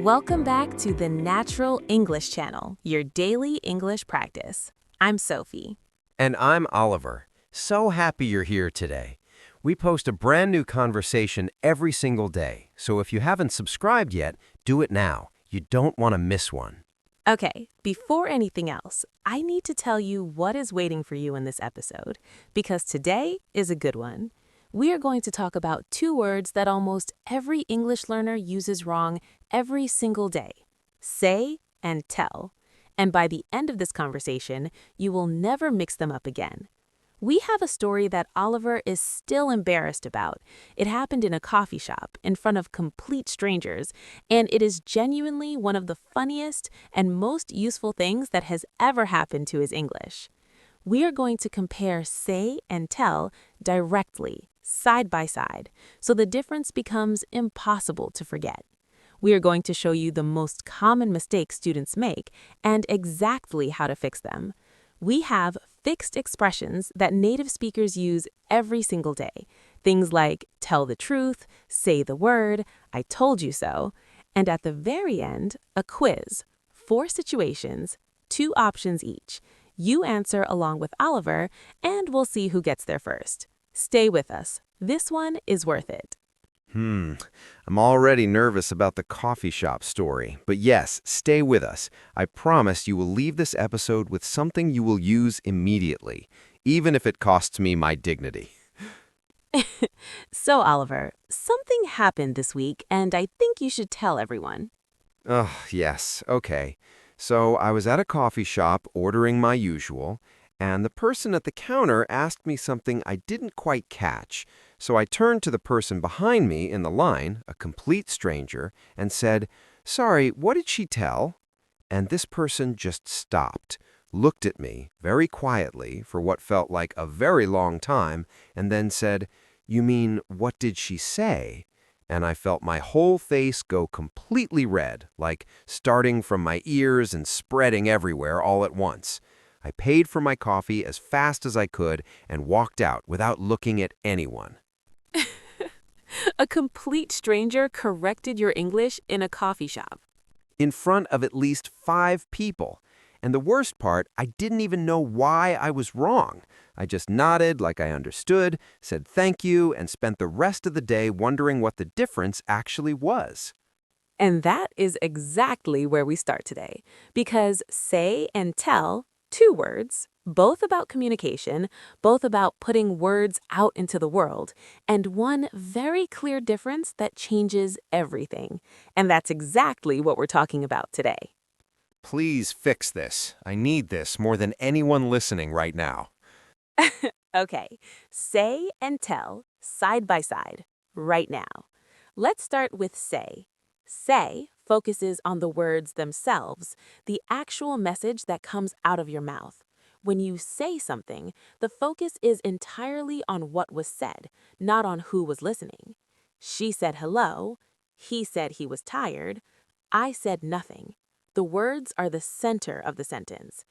Welcome back to the Natural English Channel, your daily English practice. I'm Sophie. And I'm Oliver. So happy you're here today. We post a brand new conversation every single day, so if you haven't subscribed yet, do it now. You don't want to miss one. Okay, before anything else, I need to tell you what is waiting for you in this episode, because today is a good one. We are going to talk about two words that almost every English learner uses wrong every single day: say and tell. And by the end of this conversation, you will never mix them up again. We have a story that Oliver is still embarrassed about. It happened in a coffee shop in front of complete strangers, and it is genuinely one of the funniest and most useful things that has ever happened to his English. We are going to compare say and tell directly, side by side, so the difference becomes impossible to forget. We are going to show you the most common mistakes students make and exactly how to fix them. We have fixed expressions that native speakers use every single day. Things like tell the truth, say the word, I told you so. And at the very end, a quiz. 4 situations, 2 options each. You answer along with Oliver, and we'll see who gets there first. Stay with us. This one is worth it. I'm already nervous about the coffee shop story, but yes, stay with us. I promise you will leave this episode with something you will use immediately, even if it costs me my dignity. So, Oliver, something happened this week, and I think you should tell everyone. Oh, yes, okay. So I was at a coffee shop ordering my usual, and the person at the counter asked me something I didn't quite catch. So I turned to the person behind me in the line, a complete stranger, and said, "Sorry, what did she tell?" And this person just stopped, looked at me very quietly for what felt like a very long time, and then said, "You mean, what did she say?" And I felt my whole face go completely red, like starting from my ears and spreading everywhere all at once. I paid for my coffee as fast as I could and walked out without looking at anyone. A complete stranger corrected your English in a coffee shop. In front of at least 5 people. And the worst part, I didn't even know why I was wrong. I just nodded like I understood, said thank you, and spent the rest of the day wondering what the difference actually was. And that is exactly where we start today, because say and tell, 2 words, both about communication, both about putting words out into the world, and one very clear difference that changes everything. And that's exactly what we're talking about today. Please fix this. I need this more than anyone listening right now. Okay, say and tell, side by side, right now. Let's start with say. Say focuses on the words themselves, the actual message that comes out of your mouth. When you say something, the focus is entirely on what was said, not on who was listening. She said hello. He said he was tired. I said nothing. The words are the center of the sentence.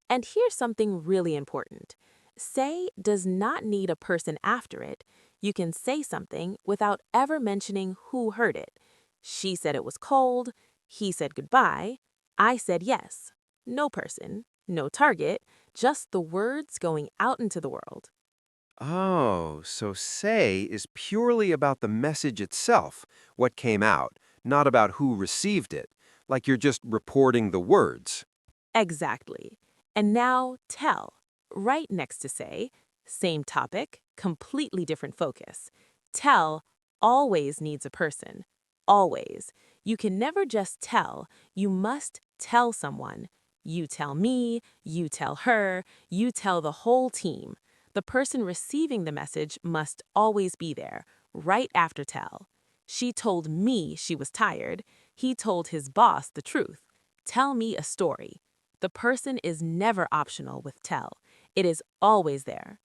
And here's something really important. Say does not need a person after it. You can say something without ever mentioning who heard it. She said it was cold. He said goodbye. I said yes. No person, no target, just the words going out into the world. Oh, so say is purely about the message itself, what came out, not about who received it, like you're just reporting the words. Exactly. And now tell. Right next to say, same topic, completely different focus. Tell always needs a person. Always. You can never just tell. You must tell someone. You tell me, you tell her, you tell the whole team. The person receiving the message must always be there, right after tell. She told me she was tired. He told his boss the truth. Tell me a story. The person is never optional with tell. It is always there.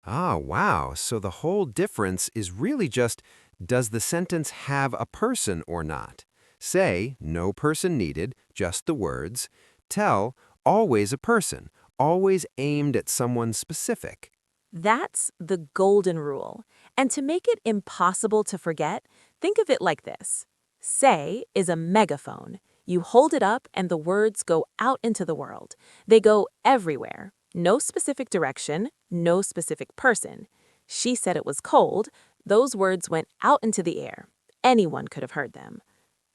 Ah, wow. So the whole difference is really just, does the sentence have a person or not? Say, no person needed, just the words. Tell, always a person, always aimed at someone specific. That's the golden rule. And to make it impossible to forget, think of it like this. Say is a megaphone. You hold it up and the words go out into the world. They go everywhere. No specific direction, no specific person. She said it was cold. Those words went out into the air. Anyone could have heard them.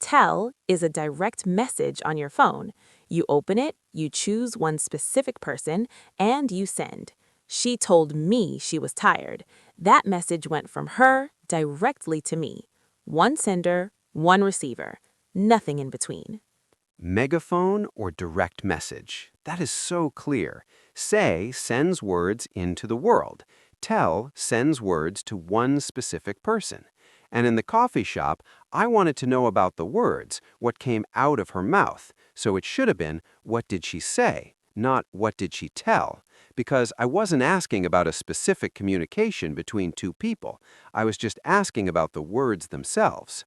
Tell is a direct message on your phone. You open it, you choose one specific person, and you send. She told me she was tired. That message went from her directly to me. One sender, one receiver. Nothing in between. Megaphone or direct message. That is so clear. Say sends words into the world. Tell sends words to one specific person. And in the coffee shop, I wanted to know about the words, what came out of her mouth. So it should have been, what did she say? Not what did she tell? Because I wasn't asking about a specific communication between two people. I was just asking about the words themselves.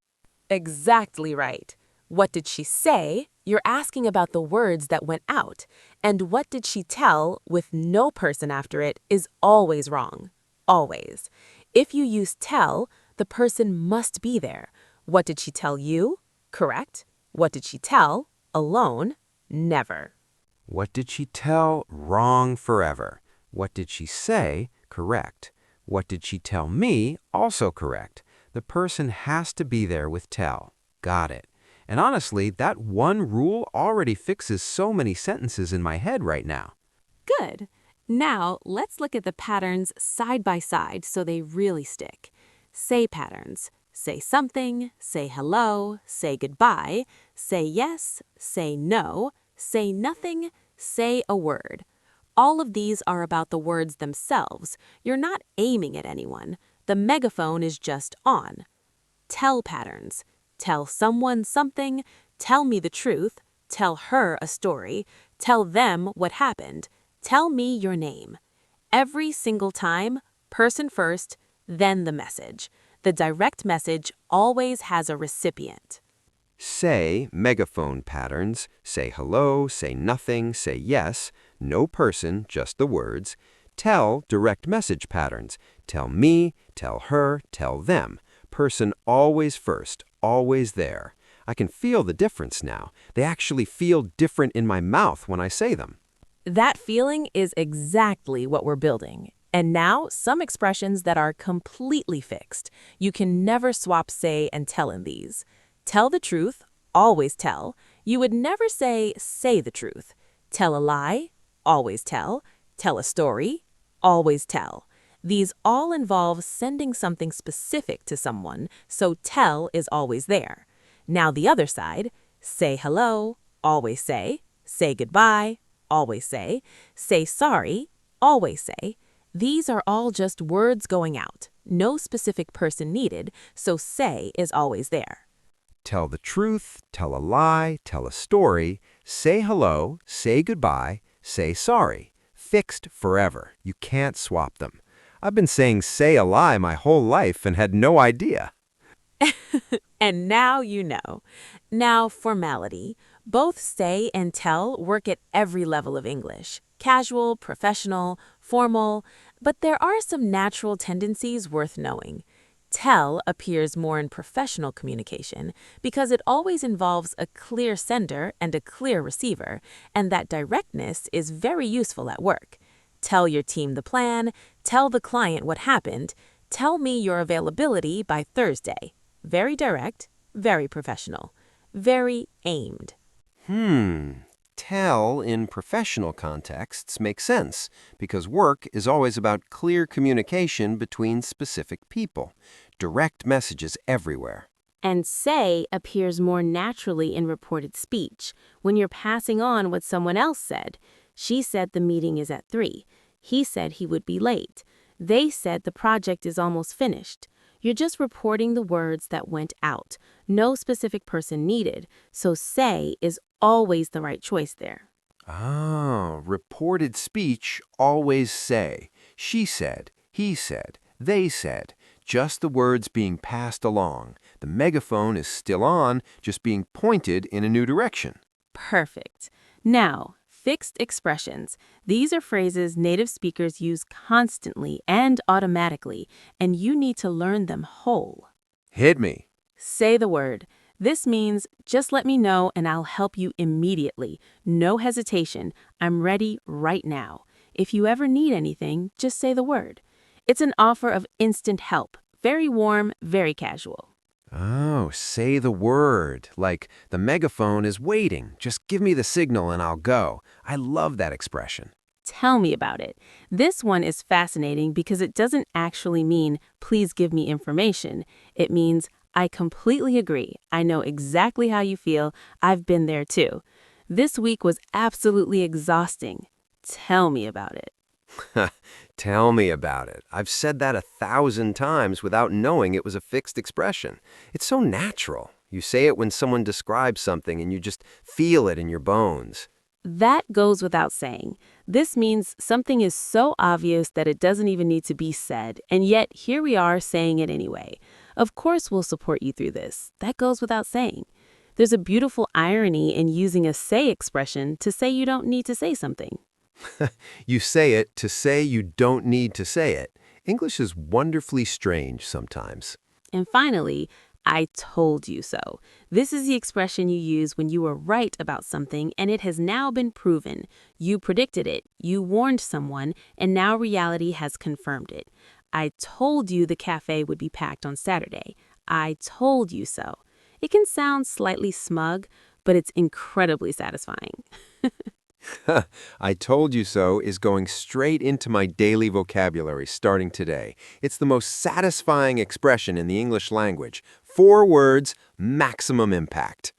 Exactly right. What did she say? You're asking about the words that went out. And what did she tell with no person after it is always wrong. Always. If you use tell, the person must be there. What did she tell you? Correct. What did she tell? Alone? Never. What did she tell? Wrong forever. What did she say? Correct. What did she tell me? Also correct. The person has to be there with tell. Got it. And honestly, that one rule already fixes so many sentences in my head right now. Good. Now, let's look at the patterns side by side so they really stick. Say patterns. Say something, say hello, say goodbye, say yes, say no, say nothing, say a word. All of these are about the words themselves. You're not aiming at anyone. The megaphone is just on. Tell patterns. Tell someone something, tell me the truth, tell her a story, tell them what happened, tell me your name. Every single time, person first, then the message. The direct message always has a recipient. Say, megaphone patterns. Say hello, say nothing, say yes. No person, just the words. Tell, direct message patterns. Tell me, tell her, tell them. Person always first, always there. I can feel the difference now. They actually feel different in my mouth when I say them. That feeling is exactly what we're building. And now, some expressions that are completely fixed. You can never swap say and tell in these. Tell the truth, always tell. You would never say the truth. Tell a lie, always tell. Tell a story, always tell. These all involve sending something specific to someone, so tell is always there. Now the other side, say hello, always say goodbye, always say sorry, always say. These are all just words going out. No specific person needed, so say is always there. Tell the truth, tell a lie, tell a story, say hello, say goodbye, say sorry. Fixed forever. You can't swap them. I've been saying say a lie my whole life and had no idea. And now you know. Now, formality. Both say and tell work at every level of English. Casual, professional, formal. But there are some natural tendencies worth knowing. Tell appears more in professional communication because it always involves a clear sender and a clear receiver, and that directness is very useful at work. Tell your team the plan, tell the client what happened, tell me your availability by Thursday. Very direct, very professional, very aimed. Tell in professional contexts makes sense because work is always about clear communication between specific people. Direct messages everywhere. And say appears more naturally in reported speech, when you're passing on what someone else said. She said the meeting is at 3. He said he would be late. They said the project is almost finished. You're just reporting the words that went out. No specific person needed, so say is always the right choice there. Reported speech always say. She said, he said, they said. Just the words being passed along. The megaphone is still on, just being pointed in a new direction. Perfect. Now, fixed expressions. These are phrases native speakers use constantly and automatically, and you need to learn them whole. Hit me. Say the word. This means just let me know and I'll help you immediately. No hesitation. I'm ready right now. If you ever need anything, just say the word. It's an offer of instant help. Very warm, very casual. Oh, say the word. Like, the megaphone is waiting. Just give me the signal and I'll go. I love that expression. Tell me about it. This one is fascinating because it doesn't actually mean, please give me information. It means, I completely agree. I know exactly how you feel. I've been there too. This week was absolutely exhausting. Tell me about it. Tell me about it. I've said that 1,000 times without knowing it was a fixed expression. It's so natural. You say it when someone describes something and you just feel it in your bones. That goes without saying. This means something is so obvious that it doesn't even need to be said, and yet here we are saying it anyway. Of course we'll support you through this. That goes without saying. There's a beautiful irony in using a say expression to say you don't need to say something. You say it to say you don't need to say it. English is wonderfully strange sometimes. And finally, I told you so. This is the expression you use when you were right about something and it has now been proven. You predicted it, you warned someone, and now reality has confirmed it. I told you the cafe would be packed on Saturday. I told you so. It can sound slightly smug, but it's incredibly satisfying. I told you so is going straight into my daily vocabulary starting today. It's the most satisfying expression in the English language. 4 words, maximum impact.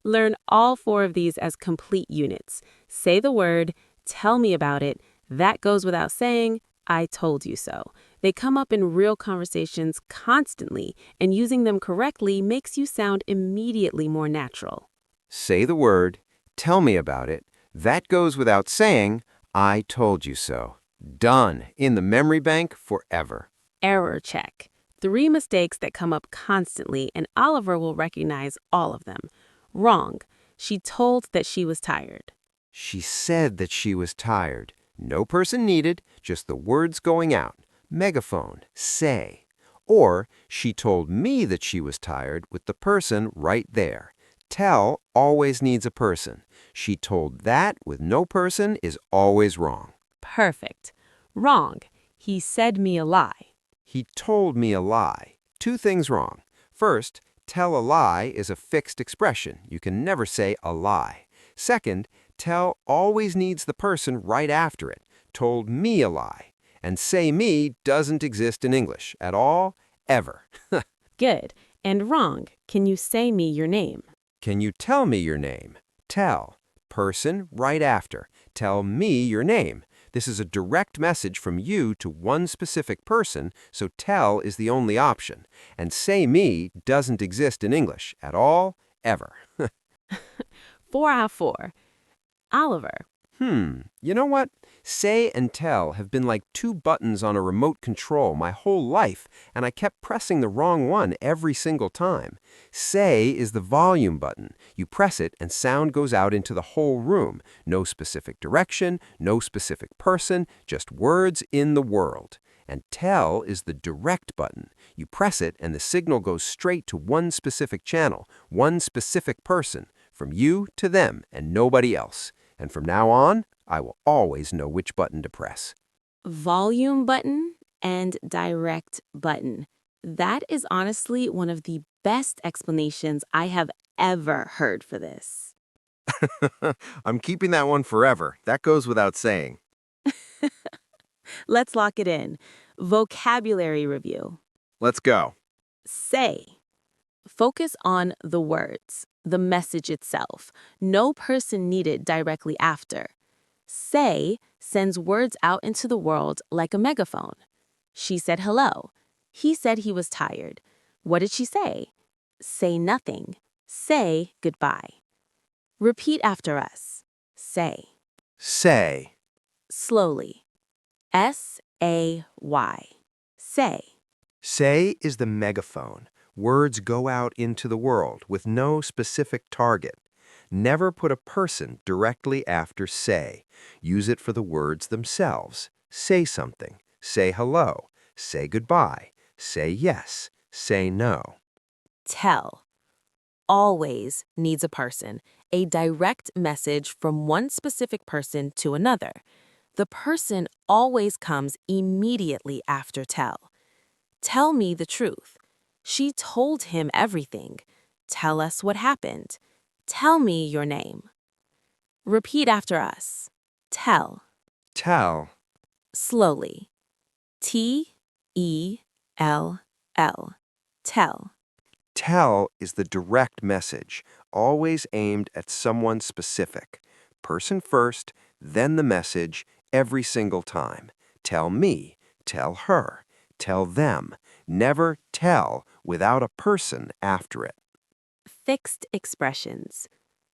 Learn all 4 of these as complete units. Say the word, tell me about it. That goes without saying, I told you so. They come up in real conversations constantly, and using them correctly makes you sound immediately more natural. Say the word, tell me about it. That goes without saying, I told you so. Done. In the memory bank forever. Error check. 3 mistakes that come up constantly, and Oliver will recognize all of them. Wrong. She told that she was tired. She said that she was tired. No person needed, just the words going out. Megaphone, say. Or she told me that she was tired with the person right there. Tell always needs a person. She told that with no person is always wrong. Perfect. Wrong. He said me a lie. He told me a lie. 2 things wrong. First, tell a lie is a fixed expression. You can never say a lie. Second, tell always needs the person right after it. Told me a lie. And say me doesn't exist in English at all, ever. Good. And wrong. Can you say me your name? Can you tell me your name? Tell. Person right after. Tell me your name. This is a direct message from you to one specific person, so tell is the only option. And say me doesn't exist in English at all, ever. 4 out of 4. Oliver. You know what? Say and tell have been like 2 buttons on a remote control my whole life, and I kept pressing the wrong one every single time. Say is the volume button. You press it and sound goes out into the whole room. No specific direction, no specific person, just words in the world. And tell is the direct button. You press it and the signal goes straight to one specific channel, one specific person, from you to them and nobody else. And from now on, I will always know which button to press. Volume button and direct button. That is honestly one of the best explanations I have ever heard for this. I'm keeping that one forever. That goes without saying. Let's lock it in. Vocabulary review. Let's go. Say. Focus on the words, the message itself. No person needed directly after. Say sends words out into the world like a megaphone. She said hello. He said he was tired. What did she say? Say nothing. Say goodbye. Repeat after us. Say. Say. Slowly. S-A-Y. Say. Say is the megaphone. Words go out into the world with no specific target. Never put a person directly after say. Use it for the words themselves. Say something. Say hello. Say goodbye. Say yes. Say no. Tell. always needs a person, a direct message from one specific person to another. The person always comes immediately after tell. Tell me the truth. She told him everything. Tell us what happened. Tell me your name. Repeat after us. Tell. Tell. Slowly. T-E-L-L. Tell. Tell is the direct message, always aimed at someone specific. Person first, then the message, every single time. Tell me, tell her, tell them. Never tell without a person after it. Fixed expressions.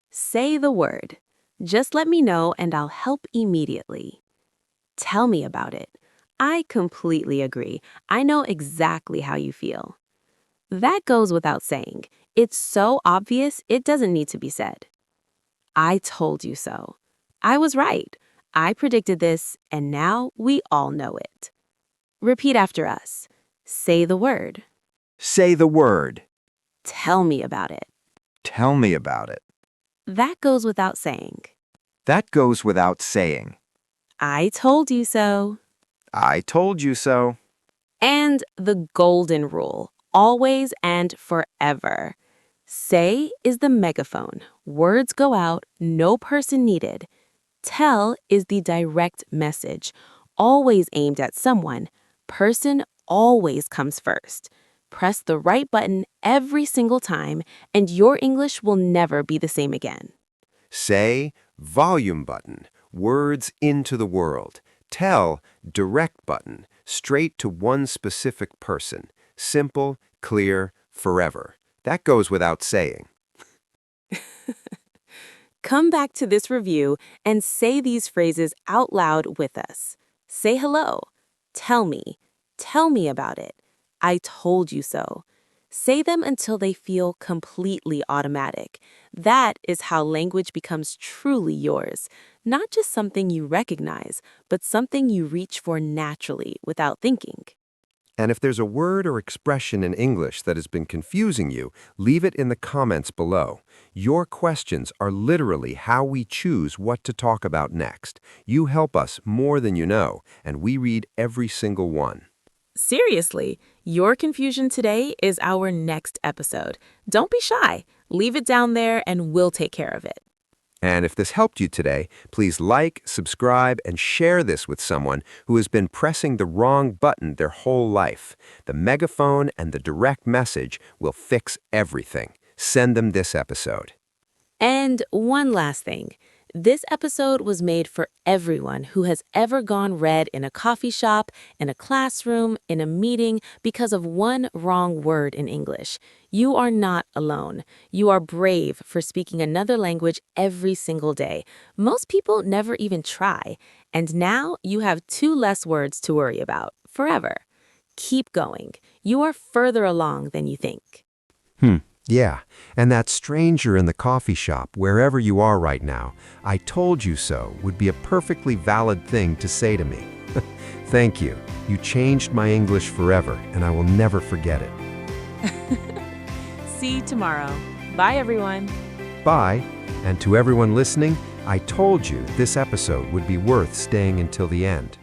Say the word. Just let me know and I'll help immediately. Tell me about it. I completely agree. I know exactly how you feel. That goes without saying. It's so obvious it doesn't need to be said. I told you so. I was right. I predicted this, and now we all know it. Repeat after us. Say the word. Say the word. Tell me about it. Tell me about it. That goes without saying. That goes without saying. I told you so. I told you so. And the golden rule, always and forever. Say is the megaphone. Words go out, no person needed. Tell is the direct message, always aimed at someone. Person always comes first. Press the right button every single time, and your English will never be the same again. Say, volume button, words into the world. Tell, direct button, straight to one specific person. Simple, clear, forever. That goes without saying. Come back to this review and say these phrases out loud with us. Say hello. Tell me. Tell me about it. I told you so. Say them until they feel completely automatic. That is how language becomes truly yours. Not just something you recognize, but something you reach for naturally without thinking. And if there's a word or expression in English that has been confusing you, leave it in the comments below. Your questions are literally how we choose what to talk about next. You help us more than you know, and we read every single one. Seriously, your confusion today is our next episode. Don't be shy. Leave it down there and we'll take care of it. And if this helped you today, please like, subscribe, and share this with someone who has been pressing the wrong button their whole life. The megaphone and the direct message will fix everything. Send them this episode. And one last thing. This episode was made for everyone who has ever gone red in a coffee shop, in a classroom, in a meeting because of one wrong word in English. You are not alone. You are brave for speaking another language every single day. Most people never even try. And now you have 2 less words to worry about, forever. Keep going. You are further along than you think. Yeah, and that stranger in the coffee shop, wherever you are right now, I told you so would be a perfectly valid thing to say to me. Thank you. You changed my English forever, and I will never forget it. See you tomorrow. Bye, everyone. Bye, and to everyone listening, I told you this episode would be worth staying until the end.